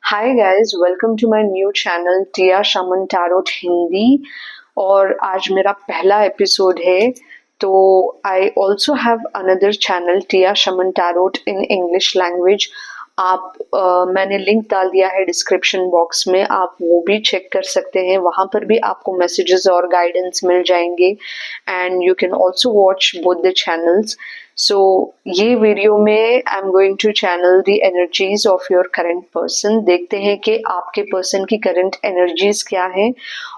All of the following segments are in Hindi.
Hi guys, welcome to my new channel Tia Shaman tarot Hindi. और आज मेरा पहला एपिसोड है। तो I also have another channel Tia Shaman tarot in English language. आप मैंने लिंक डाल दिया है डिस्क्रिप्शन बॉक्स में, आप वो भी चेक कर सकते हैं। वहां पर भी आपको मैसेजेस और गाइडेंस मिल जाएंगे and you can also watch both the channels. So ये वीडियो में I am going to channel the energies of your current person. देखते हैं कि आपके पर्सन की करंट एनर्जीज क्या है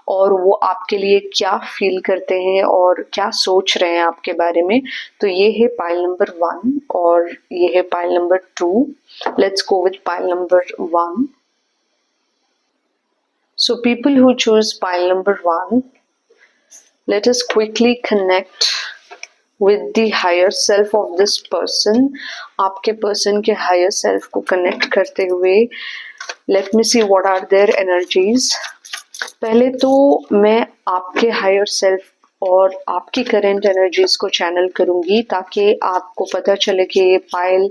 और वो आपके लिए क्या फील करते हैं और क्या सोच रहे हैं आपके बारे में। तो ये है पाइल नंबर 1 और ये है pile number 2। Let's go with pile number 1. So people who choose pile number 1, let us quickly connect with the higher self of this person. आपके person के higher self को connect करते हुए let me see what are their energies. पहले तो मैं आपके higher self और आपकी करंट एनर्जीज को चैनल करूंगी ताकि आपको पता चले कि ये पाइल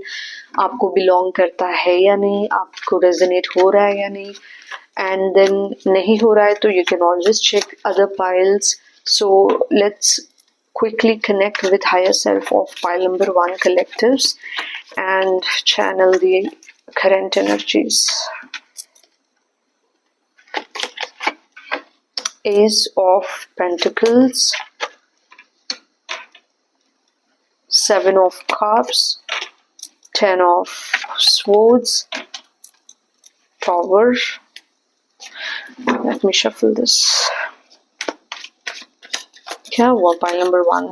आपको बिलोंग करता है या नहीं, आपको रेजोनेट हो रहा है या नहीं। एंड देन नहीं हो रहा है तो you can always check other piles. So let's quickly connect with higher self of pile number 1 collectives and channel the current energies. Ace of Pentacles, 7 of Cups, 10 of Swords, Tower. Let me shuffle this. क्या हुआ pile number 1?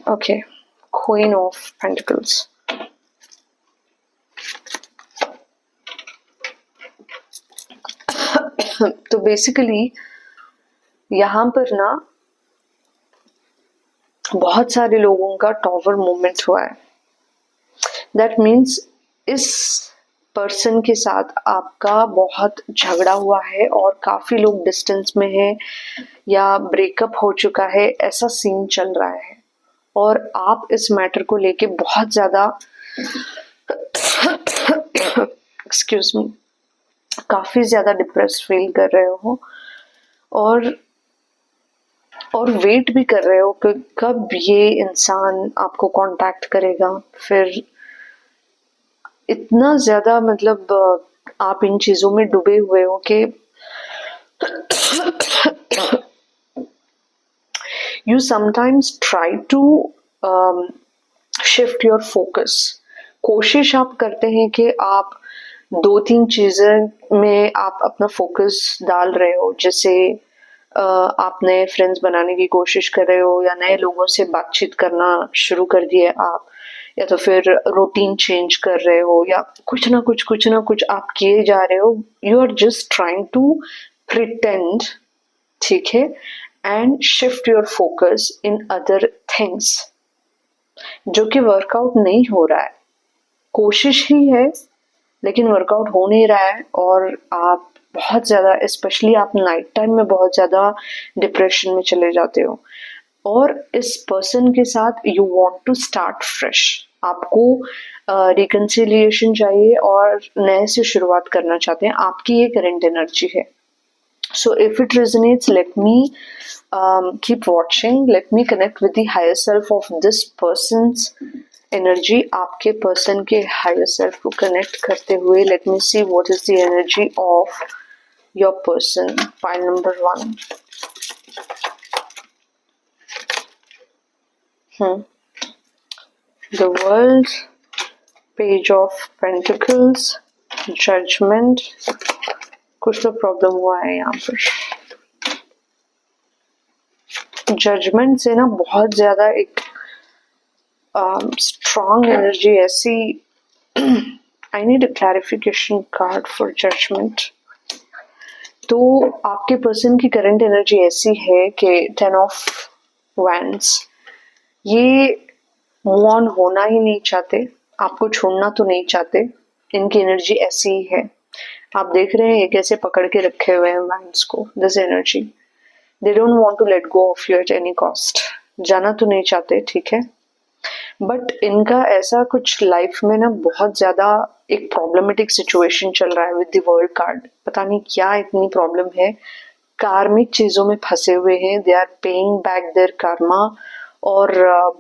Okay, Queen of Pentacles. तो बेसिकली यहाँ पर ना बहुत सारे लोगों का टॉवर मूवमेंट हुआ है। दैट मीन्स इस पर्सन के साथ आपका बहुत झगड़ा हुआ है और काफी लोग डिस्टेंस में हैं या ब्रेकअप हो चुका है, ऐसा सीन चल रहा है। और आप इस मैटर को लेके बहुत ज्यादा एक्सक्यूज मी, काफी ज्यादा डिप्रेस फील कर रहे हो और वेट भी कर रहे हो कि कब ये इंसान आपको कांटेक्ट करेगा। फिर इतना ज्यादा मतलब आप इन चीजों में डूबे हुए हो कि you sometimes try to shift your focus. कोशिश आप करते हैं कि आप 2-3 चीजें में आप अपना फोकस डाल रहे हो। जैसे आप नए फ्रेंड्स बनाने की कोशिश कर रहे हो या नए लोगों से बातचीत करना शुरू कर दिए आप, या तो फिर रूटीन चेंज कर रहे हो या कुछ ना कुछ आप किए जा रहे हो। You are just trying to pretend, ठीक है, and shift your focus in other things, जो कि वर्कआउट नहीं हो रहा है। कोशिश ही है लेकिन वर्कआउट हो नहीं रहा है और आप बहुत ज्यादा, स्पेशली आप नाइट टाइम में बहुत ज्यादा डिप्रेशन में चले जाते हो। और इस पर्सन के साथ you want to start fresh, आपको रिकंसिलिएशन चाहिए और नए से शुरुआत करना चाहते हैं। आपकी ये करंट एनर्जी है। So if it resonates, let me keep watching, let me connect with the higher self of this person's energy. आपके पर्सन के हायर सेल्फ को कनेक्ट करते हुए let me see what is the energy of your person. Pile number 1। The World, Page of Pentacles, Judgment। कुछ तो प्रॉब्लम हुआ है यहाँ पर। जजमेंट से ना बहुत ज्यादा एक स्ट्रॉन्ग एनर्जी ऐसी। I need a clarification card for judgement. तो आपके पर्सन की करंट एनर्जी ऐसी है कि 10 ऑफ वैंड्स, ये मूव ऑन होना ही नहीं चाहते, आपको छोड़ना तो नहीं चाहते। इनकी एनर्जी ऐसी ही है। आप देख रहे हैं ये कैसे पकड़ के रखे हुए हैं वैंड्स को। This energy, they don't want to let go of you at any cost. जाना तो नहीं चाहते, ठीक है, बट इनका ऐसा कुछ लाइफ में ना बहुत ज्यादा एक प्रॉब्लमेटिक सिचुएशन चल रहा है विद द वर्ल्ड कार्ड। पता नहीं क्या इतनी प्रॉब्लम है, कार्मिक चीजों में फंसे हुए हैं, they are paying back their karma, और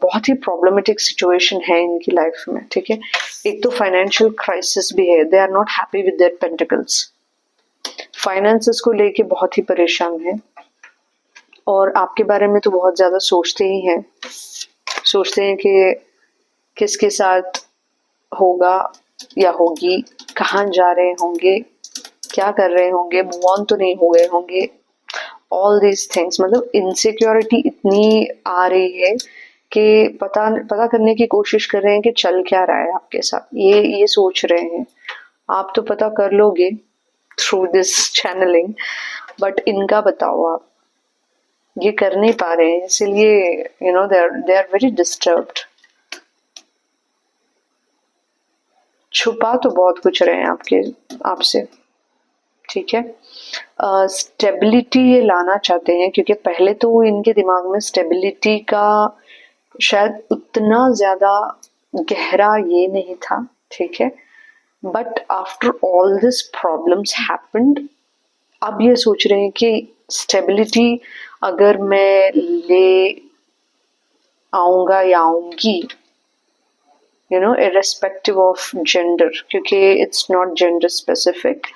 बहुत ही प्रॉब्लमेटिक सिचुएशन है इनकी लाइफ में। ठीक है, एक तो फाइनेंशियल क्राइसिस भी है, they are not happy with their pentacles, finances को लेके बहुत ही परेशान है, और आपके बारे में तो बहुत ज्यादा सोचते ही हैं, सोचते हैं कि किसके साथ होगा या होगी, कहाँ जा रहे होंगे, क्या कर रहे होंगे, मूव ऑन तो नहीं हो गए होंगे, ऑल दीज थिंग्स। मतलब इनसिक्योरिटी इतनी आ रही है कि पता पता करने की कोशिश कर रहे हैं कि चल क्या रहा है आपके साथ, ये सोच रहे हैं। आप तो पता कर लोगे थ्रू दिस चैनलिंग, बट इनका बताओ आप, ये कर नहीं पा रहे हैं, इसीलिए you know they are very disturbed. छुपा तो बहुत कुछ रहे हैं आपसे। ठीक है, स्टेबिलिटी ये लाना चाहते हैं, क्योंकि पहले तो इनके दिमाग में स्टेबिलिटी का शायद उतना ज्यादा गहरा ये नहीं था। ठीक है, but after all this problems happened, अब ये सोच रहे हैं कि स्टेबिलिटी अगर मैं ले आऊंगा या आऊंगी, you know, irrespective of gender, क्योंकि इट्स नॉट जेंडर स्पेसिफिक,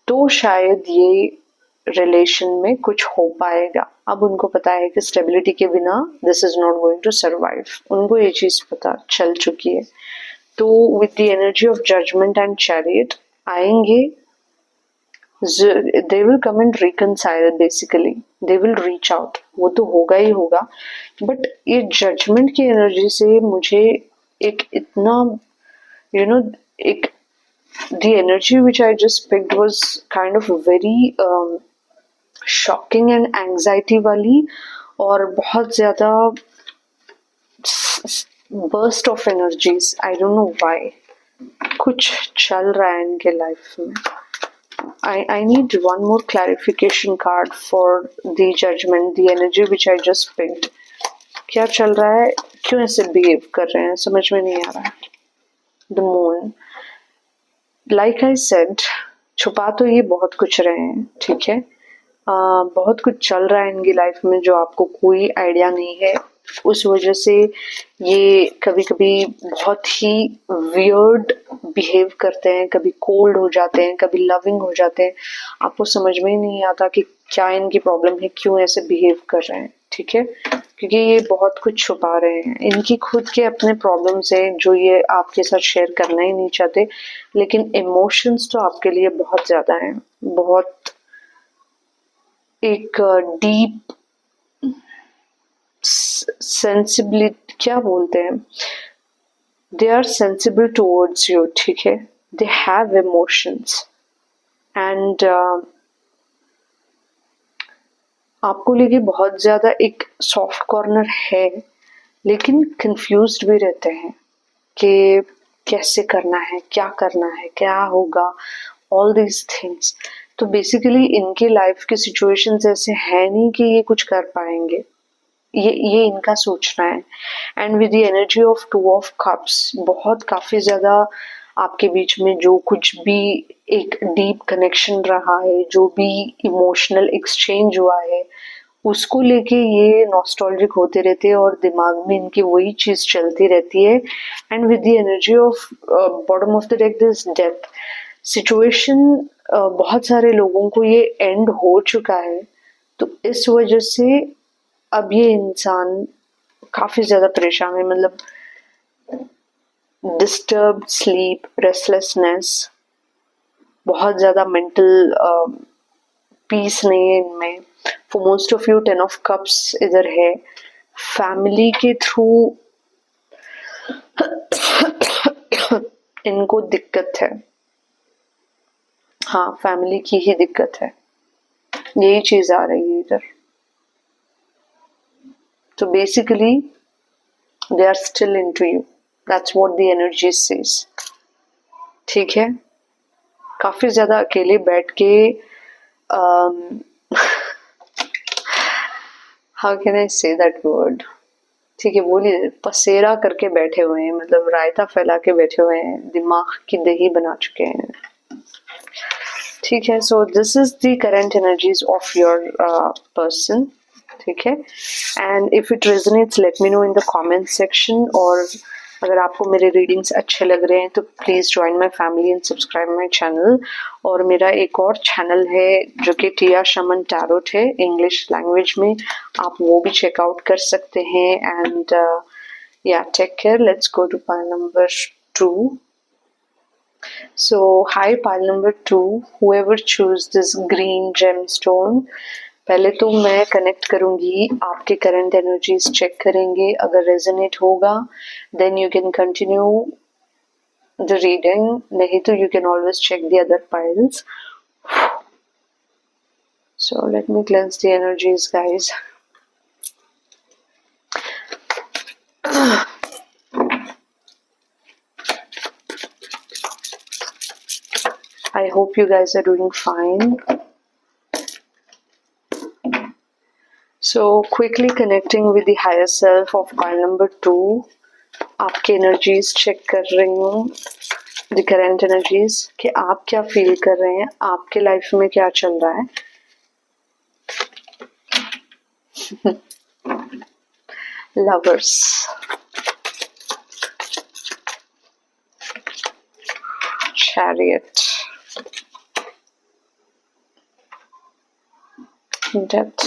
तो शायद ये रिलेशन में कुछ हो पाएगा। अब उनको पता है कि स्टेबिलिटी के बिना this is not going to survive, उनको ये चीज पता चल चुकी है। तो with the energy of judgement and chariot आएंगे, they will come and reconcile, basically they will reach out, वो तो होगा ही होगा। बट ये जजमेंट की एनर्जी से मुझे एक इतना यू नो एक the energy which I just picked was kind of very shocking and anxiety वाली, और बहुत ज्यादा burst of energies, I don't know why, कुछ चल रहा है इनके लाइफ में। I need one more clarification card for the judgment, the energy which I just picked. क्या चल रहा है, क्यों ऐसे बिहेव कर रहे हैं, समझ में नहीं आ रहा है। The moon, like I said, छुपा तो ये बहुत कुछ रहे हैं। ठीक है, बहुत कुछ चल रहा है इनकी लाइफ में जो आपको कोई आइडिया नहीं है, उस वजह से ये कभी कभी बहुत ही वियर्ड बिहेव करते हैं, कभी कोल्ड हो जाते हैं, कभी लविंग हो जाते हैं, आपको समझ में ही नहीं आता कि क्या इनकी प्रॉब्लम है, क्यों ऐसे बिहेव कर रहे हैं। ठीक है, क्योंकि ये बहुत कुछ छुपा रहे हैं, इनकी खुद के अपने प्रॉब्लम्स हैं जो ये आपके साथ शेयर करना ही नहीं चाहते, लेकिन इमोशंस तो आपके लिए बहुत ज्यादा हैं, बहुत एक डीप सेंसिबिलिटी, क्या बोलते हैं, they are sensible towards you. ठीक है, दे हैव इमोशंस, एंड आपको लेके बहुत ज्यादा एक सॉफ्ट कॉर्नर है, लेकिन कंफ्यूज्ड भी रहते हैं कि कैसे करना है, क्या करना है, क्या होगा, ऑल दीज थिंग्स। तो बेसिकली इनके लाइफ के सिचुएशंस ऐसे हैं नहीं कि ये कुछ कर पाएंगे, ये इनका सोचना है। And with the energy of two of cups, बहुत काफी ज्यादा आपके बीच में जो कुछ भी एक डीप कनेक्शन रहा है, जो भी इमोशनल एक्सचेंज हुआ है, उसको लेके ये नॉस्टैल्जिक होते रहते हैं, और दिमाग में इनकी वही चीज चलती रहती है। And with the energy of bottom of the deck this death situation, बहुत सारे लोगों को ये एंड हो चुका है, तो इस वजह से अब ये इंसान काफी ज्यादा परेशान है। मतलब डिस्टर्ब स्लीप, रेस्टलेसनेस, बहुत ज्यादा मेंटल पीस नहीं है इनमें। For most of you 10 of cups इधर है, फैमिली के थ्रू इनको दिक्कत है, हाँ फैमिली की ही दिक्कत है, यही चीज आ रही है इधर। तो basically they are still into you, that's what the energy says. ठीक है, काफी ज्यादा अकेले बैठ के how can I say that word, ठीक है, बोलिए। पसेरा करके बैठे हुए हैं, मतलब रायता फैला के बैठे हुए हैं, दिमाग की दही बना चुके हैं। ठीक है, so this is the current energies of your person. ठीक है, and if it resonates let me know in the comment section. और अगर आपको मेरे रीडिंग्स अच्छे लग रहे हैं तो please join my family and subscribe my channel. और मेरा एक और चैनल है जो कि टिया शमन टैरोट है, इंग्लिश लैंग्वेज में, आप वो भी चेकआउट कर सकते हैं। एंड या take care. Let's go to pile number 2. So, hi pile number 2, whoever choose this green gemstone, पहले तो मैं कनेक्ट करूंगी, आपके करंट एनर्जीज चेक करेंगे, अगर रेजोनेट होगा then you can continue the reading, नहीं तो you can always check the other piles. So let me cleanse the energies, guys. I hope you guys are doing fine. So quickly connecting with the higher self of pile number 2. आपके एनर्जीज चेक कर रही हूँ, द करंट एनर्जीज, कि आप क्या फील कर रहे हैं, आपके लाइफ में क्या चल रहा है. Lovers, Chariot, Death,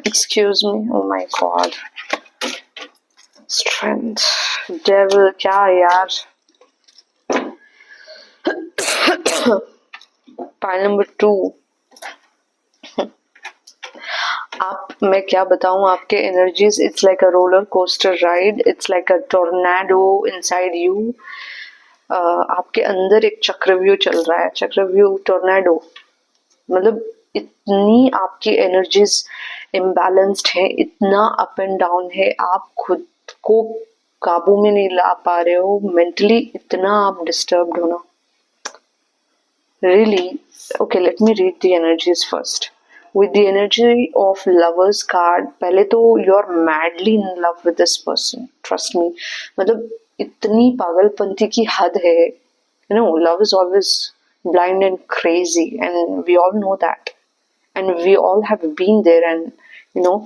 excuse me, oh my god, Strength, Devil. क्या यार, पाइल नंबर 2. आप, मैं क्या बताऊं, आपके energies, it's like a roller coaster ride, it's like a tornado inside you. आपके अंदर एक चक्रव्यूह चल रहा है, चक्रव्यूह टोर्नेडो, मतलब इतनी आपकी एनर्जीज इम्बैलेंस्ड है, इतना अप एंड डाउन है, आप खुद को काबू में नहीं ला पा रहे हो, मेंटली इतना आप डिस्टर्ब्ड हो ना, really. Okay, let me read the energies first. With the energy of lovers card, पहले तो you are madly in love with this person, trust me. मतलब इतनी पागलपंती की हद है, you know, love is always blind and crazy and we all know that and we all have been there and you know.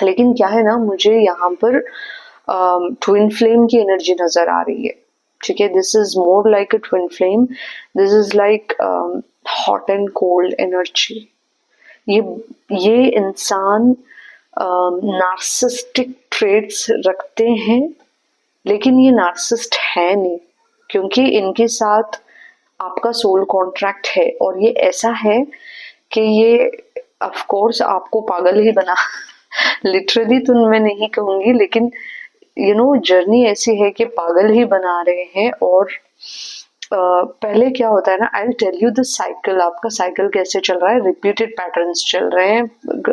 लेकिन क्या है ना, मुझे यहाँ पर ट्विन फ्लेम की एनर्जी नजर आ रही है. ठीक है, this is more like a twin flame, this is like hot and cold energy. ये इंसान नार्सिस्टिक ट्रेड्स रखते हैं, लेकिन ये नार्सिस्ट है नहीं, क्योंकि इनके साथ आपका सोल कॉन्ट्रैक्ट है और ये ऐसा है कि ये ऑफ कोर्स आपको पागल ही बना लिटरली तो मैं नहीं कहूंगी, लेकिन यू नो जर्नी ऐसी है कि पागल ही बना रहे हैं. और पहले क्या होता है ना, I will tell you the cycle, आपका साइकिल कैसे चल रहा है, रिपीटेड पैटर्न्स चल रहे हैं.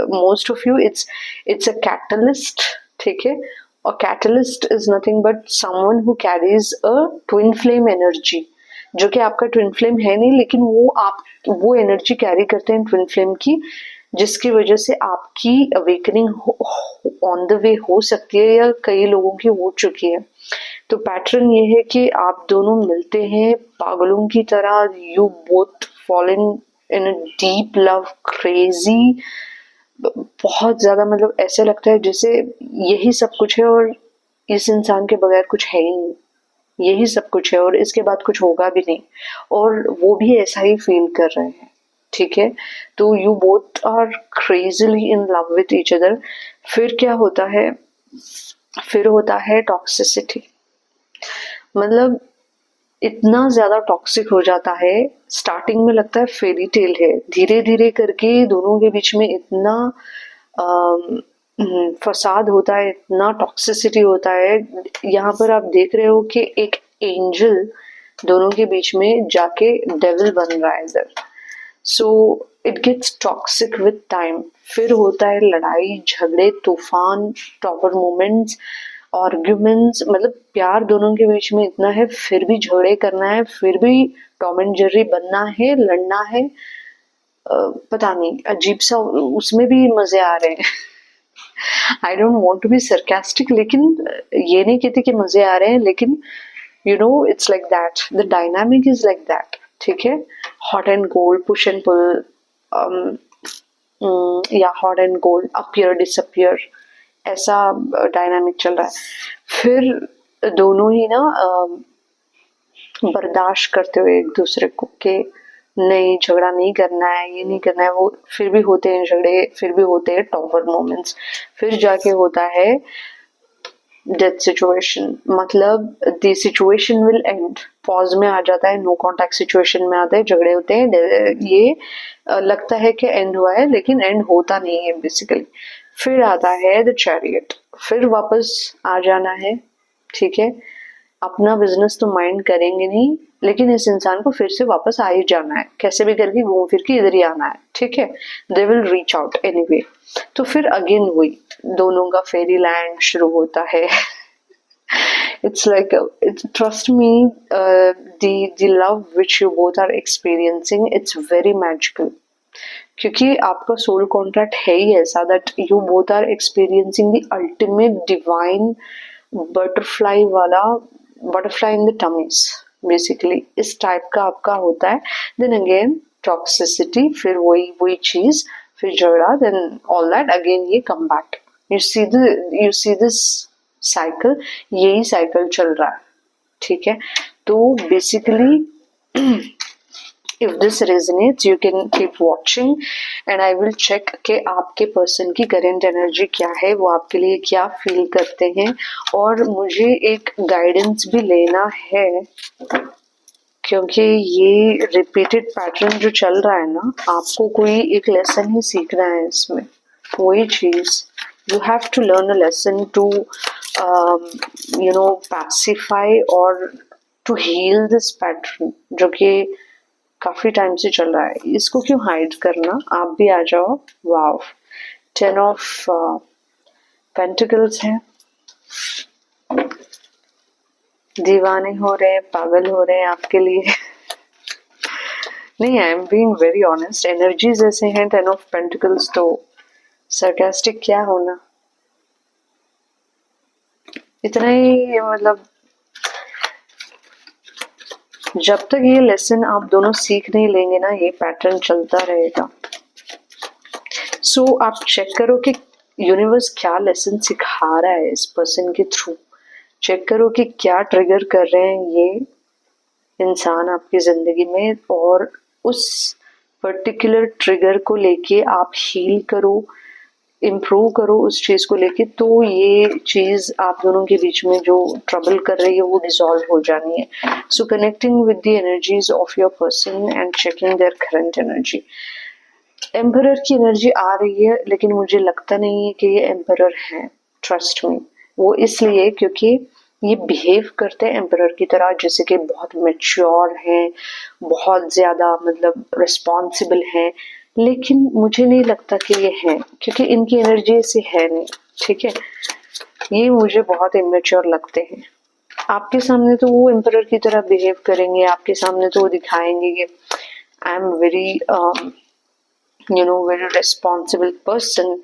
Most of you it's a catalyst. ठीक है, और catalyst is nothing but someone who carries a twin flame energy, जो कि आपका ट्विन फ्लेम है नहीं, लेकिन वो एनर्जी कैरी करते हैं ट्विन फ्लेम की, जिसकी वजह से आपकी अवेकनिंग ऑन द वे हो सकती है, या कई लोगों की हो चुकी है. तो पैटर्न ये है कि आप दोनों मिलते हैं पागलों की तरह, you both fallen in a deep love, crazy, बहुत ज्यादा, मतलब ऐसे लगता है जैसे यही सब कुछ है और इस इंसान के बगैर कुछ है ही नहीं, यही सब कुछ है और इसके बाद कुछ होगा भी नहीं, और वो भी ऐसा ही फील कर रहे हैं. ठीक है, तो you both are crazily in love with each other. फिर क्या होता है, फिर होता है टॉक्सिसिटी. मतलब इतना ज्यादा टॉक्सिक हो जाता है, स्टार्टिंग में लगता है फेरी टेल है, धीरे धीरे करके दोनों के बीच में इतना फसाद होता है, इतना टॉक्सिसिटी होता है. यहाँ पर आप देख रहे हो कि एक एंजल दोनों के बीच में जाके डेविल बन रहा है इधर. So it gets toxic with time. फिर होता है लड़ाई झगड़े, तूफान, टॉपर मोमेंट्स, आर्ग्यूमेंट्स, मतलब प्यार दोनों के बीच में इतना है, फिर भी झगड़े करना है, फिर भी टॉम एंड जेरी बनना है, लड़ना है। पता नहीं अजीब सा उसमें भी मजे आ रहे हैं। I don't want to be sarcastic, लेकिन ये नहीं कहती कि मजे आ रहे हैं, लेकिन you know it's like that, the dynamic is like that. ठीक है, hot and cold, push and pull, या hot and cold, appear disappear, ऐसा डायनामिक चल रहा है। फिर दोनों ही ना बर्दाश्त करते हुए एक दूसरे को कि नहीं झगड़ा नहीं करना है, ये नहीं करना है, वो फिर भी होते हैं झगड़े, फिर भी होते हैं टॉपर मोमेंट्स, फिर जाके होता है डेथ सिचुएशन, मतलब the situation will and, pause में आ जाता है, नो कॉन्टैक्ट सिचुएशन में आता है, झगड़े होते हैं, ये लगता है कि एंड हुआ है लेकिन एंड होता नहीं है बेसिकली। फिर आता है द चैरियट, फिर वापस आ जाना है। ठीक है, अपना बिजनेस तो माइंड करेंगे नहीं, लेकिन इस इंसान को फिर से वापस आ ही जाना है, कैसे भी करके घूम फिर के इधर ही आना है। ठीक है, दे विल रीच आउट एनीवे। तो फिर अगेन हुई दोनों का फेरी लैंड शुरू होता है। it's like trust me, the love which you both are experiencing, it's very magical, क्योंकि आपका सोल कॉन्ट्रैक्ट है ही ऐसा that you both are experiencing the ultimate divine butterfly वाला, butterfly in the tummies basically, इस टाइप का आपका होता है। देन अगेन टॉक्सिसिटी, फिर वही वही चीज, फिर झगड़ा, देन ऑल दैट अगेन ये come back. You see this cycle, यही साइकिल चल रहा है। ठीक है, तो basically if this resonates you can keep watching and I will check कि आपके पर्सन की करंट एनर्जी क्या है, वो आपके लिए क्या फील करते हैं, और मुझे एक गाइडेंस भी लेना है क्योंकि ये रिपीटेड पैटर्न जो चल रहा है ना, आपको कोई एक लेसन ही सीखना है इसमें, कोई चीज you have to learn a lesson to pacify or to heal this pattern जो कि काफी टाइम से चल रहा है। इसको क्यों हाइड करना, आप भी आ जाओ। वाव, 10 ऑफ पेंटिकल्स है, दीवाने हो रहे हैं, पागल हो रहे हैं आपके लिए। नहीं, I am being very honest, energies ऐसे हैं 10 ऑफ पेंटिकल्स, तो सरकास्टिक क्या होना, इतना ही, मतलब जब तक ये लेसन आप दोनों सीख नहीं लेंगे ना, ये पैटर्न चलता रहेगा। सो आप चेक करो कि यूनिवर्स क्या लेसन सिखा रहा है इस पर्सन के थ्रू, चेक करो कि क्या ट्रिगर कर रहे हैं ये इंसान आपकी जिंदगी में, और उस पर्टिकुलर ट्रिगर को लेके आप हील करो, इम्प्रूव करो उस चीज को लेके, तो ये चीज आप दोनों के बीच में जो ट्रबल कर रही है वो डिसॉल्व हो जानी है। सो connecting with the energies of your person and checking their current energy. Emperor की एनर्जी आ रही है, लेकिन मुझे लगता नहीं है कि ये एम्परर है, ट्रस्ट मी। वो इसलिए क्योंकि ये बिहेव करते हैं एम्परर की तरह, जैसे कि बहुत मैच्योर हैं, बहुत ज्यादा मतलब रिस्पॉन्सिबल हैं, लेकिन मुझे नहीं लगता कि ये है, क्योंकि इनकी एनर्जी ऐसी है नहीं। ठीक है, ये मुझे बहुत इमेच्योर लगते हैं। आपके सामने तो वो एम्परर की तरह बिहेव करेंगे, आपके सामने तो वो दिखाएंगे कि I am very very responsible person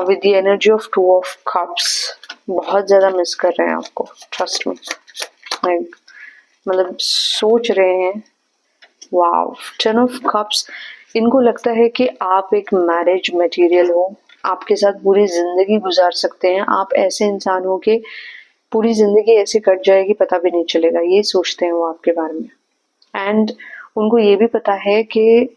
with the energy of 2 of cups. बहुत ज्यादा मिस कर रहे हैं आपको, ट्रस्ट मी, मतलब सोच रहे हैं। वाव, 10 ऑफ कप्स, इनको लगता है कि आप एक मैरिज मटेरियल हो, आपके साथ पूरी जिंदगी गुजार सकते हैं, आप ऐसे इंसान हो कि पूरी जिंदगी ऐसे कट जाएगी पता भी नहीं चलेगा, ये सोचते हैं वो आपके बारे में। एंड उनको ये भी पता है कि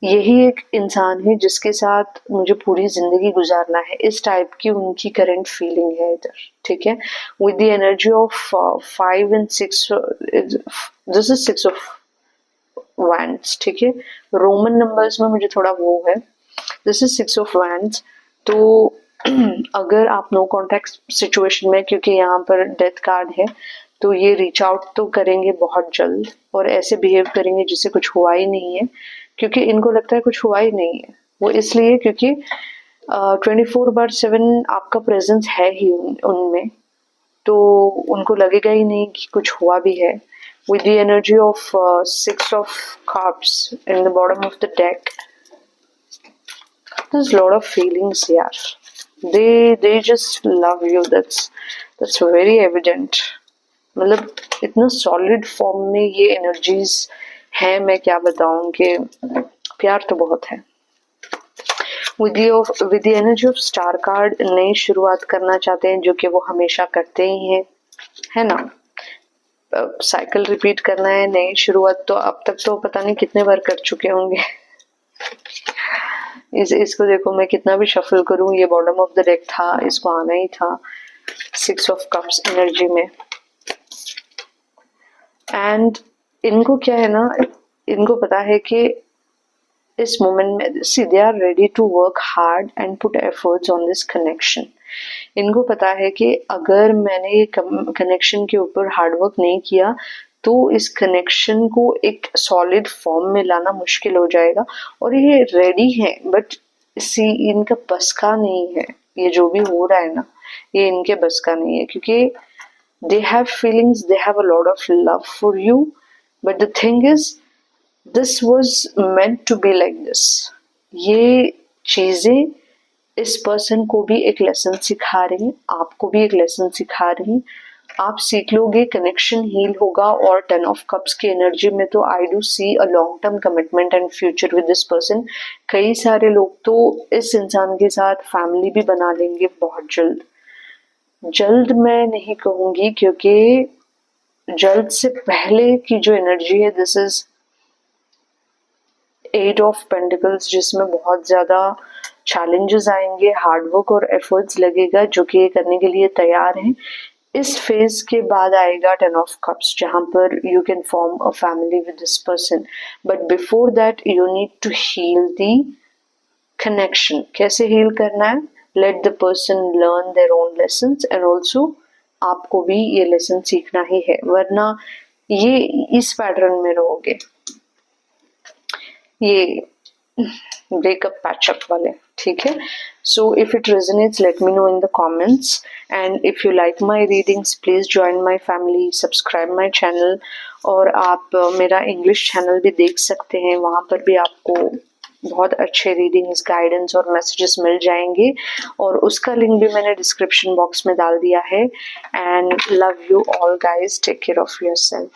यही एक इंसान है जिसके साथ मुझे पूरी जिंदगी गुजारना है, इस टाइप की उनकी करंट फीलिंग है इधर। ठीक है, with the energy of 5 and 6, this is 6 of wands. ठीक है, रोमन नंबर्स में मुझे थोड़ा वो है, दिस इज 6 ऑफ वैंड्स। तो अगर आप नो कॉन्टैक्ट सिचुएशन में, क्योंकि यहाँ पर डेथ कार्ड है, तो ये रीच आउट तो करेंगे बहुत जल्द, और ऐसे बिहेव करेंगे जिससे कुछ हुआ ही नहीं है, क्योंकि इनको लगता है कुछ हुआ ही नहीं है। वो इसलिए क्योंकि 24/7 आपका प्रेजेंस है ही उनमें, तो उनको लगेगा ही नहीं कि कुछ हुआ भी है. With the energy of Six of Cups in the bottom of the deck, there's a lot of feelings here. They just love you. That's very evident. मतलब इतना सॉलिड फॉर्म में ये एनर्जीज हैं, मैं क्या बताऊं कि प्यार तो बहुत है. With the energy of star card, नई शुरुआत करना चाहते हैं, जो कि वो हमेशा करते ही हैं, है ना. साइकिल रिपीट करना है, नई शुरुआत तो अब तक तो पता नहीं कितने बार कर चुके होंगे. इसको देखो, मैं कितना भी शफल करूं, ये बॉटम ऑफ द डेक था, इसको आना ही था. सिक्स ऑफ कप्स एनर्जी में. एंड इनको क्या है ना, इनको पता है कि इस मोमेंट में see they are ready to work hard and put efforts on this connection. इनको पता है कि अगर मैंने ये कनेक्शन के ऊपर हार्ड वर्क नहीं किया तो इस कनेक्शन को एक सॉलिड फॉर्म में लाना मुश्किल हो जाएगा. और ये रेडी है, बट सी इनका बस का नहीं है. ये जो भी हो रहा है ना, ये इनके बस का नहीं है, क्योंकि they have feelings, they have a lot of love for you, but the thing is this was meant to be like this. ये चीजें इस पर्सन को भी एक लेसन सिखा रही हैं, आपको भी एक लेसन सिखा रही हैं. आप सीख लोगे, कनेक्शन हील होगा. और 10 ऑफ कप्स की एनर्जी में तो I do see a long term commitment and future with this person. कई सारे लोग तो इस इंसान के साथ फैमिली भी बना लेंगे बहुत जल्द. जल्द मैं नहीं कहूंगी, क्योंकि जल्द से पहले की जो एनर्जी है, दिस इज 8 ऑफ पेंटिकल्स, जिसमें बहुत ज्यादा चैलेंजेस आएंगे, हार्डवर्क और एफर्ट्स लगेगा, जो कि करने के लिए तैयार हैं. इस फेज के बाद आएगा 10 ऑफ कप्स, जहां पर you can form a family with this person. But before that you need to heal the connection. कैसे हील करना है? Let the person learn their own lessons, and also आपको भी ये लेसन सीखना ही है, वरना ये इस पैटर्न में रहोगे. ये ब्रेकअप पैचअप वाले, ठीक है. So if it resonates, let me know in the comments, and if you like my readings, please join my family, subscribe my channel. और आप मेरा इंग्लिश चैनल भी देख सकते हैं, वहाँ पर भी आपको बहुत अच्छे रीडिंग्स, गाइडेंस और मैसेजेस मिल जाएंगे, और उसका लिंक भी मैंने डिस्क्रिप्शन बॉक्स में डाल दिया है. And love you all guys, take care of yourself.